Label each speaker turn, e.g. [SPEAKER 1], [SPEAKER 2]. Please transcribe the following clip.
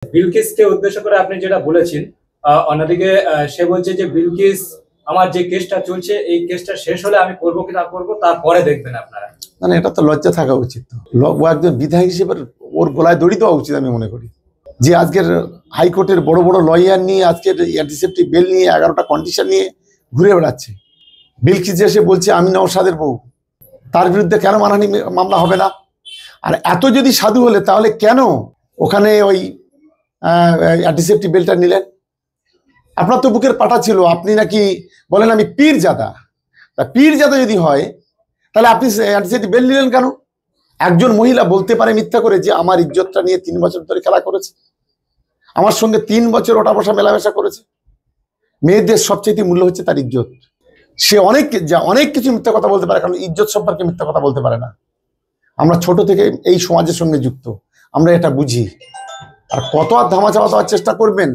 [SPEAKER 1] বিলকিসকে উদ্দেশ্য করে আপনি যেটা বলেছেন, অন্যদিকে সে বলছে যে বিলকিস আমার যে কেসটা চলছে এই কেসটা শেষ হলে আমি করবো কি না করবো তারপরে দেখবেন আপনারা।
[SPEAKER 2] মানে এটা তো লজ্জা থাকা উচিত। ও একজন বিধায়ক হিসেবে ওর গলায় দড়ি দেওয়া উচিত আমি মনে করি। যে আজকের হাইকোর্টের বড় বড় লয়ার নিয়ে আজকের অ্যান্টিসেপ্টিক বেল নিয়ে 11টা কন্ডিশন নিয়ে ঘুরে বেড়াচ্ছে। বিলকিস এসে বলছে আমি নওশাদের বউ, তার বিরুদ্ধে কেন মানহানি মামলা হবে না? আর এত যদি সাধু হলে তাহলে কেন ওখানে ওই অ্যান্টিসেপ্টিক বেলটা নিলেন? আপনার তো বুকের পাটা ছিল, আপনি নাকি বলেন আমি পীরজাদা। তা পীরজাদা যদি হয় তাহলে আপনি অ্যান্টিসেপ্টিক বেল নিলেন কেন? একজন মহিলা বলতে পারে মিথ্যা করে যে আমার ইজ্জতটা নিয়ে 3 বছর ধরে খেলা করেছে, আমার সঙ্গে 3 বছর ওটা বসা মেলামেশা করেছে। মেয়েদের সবচেয়ে মূল্য হচ্ছে তার ইজ্জত। সে অনেক কিছু মিথ্যা কথা বলতে পারে, কারণ ইজ্জত সম্পর্কে মিথ্যা কথা বলতে পারে না। আমরা ছোট থেকে এই সমাজের সঙ্গে যুক্ত, আমরা এটা বুঝি। আর কত আর ধামাচাপা দেওয়ার চেষ্টা করবেন?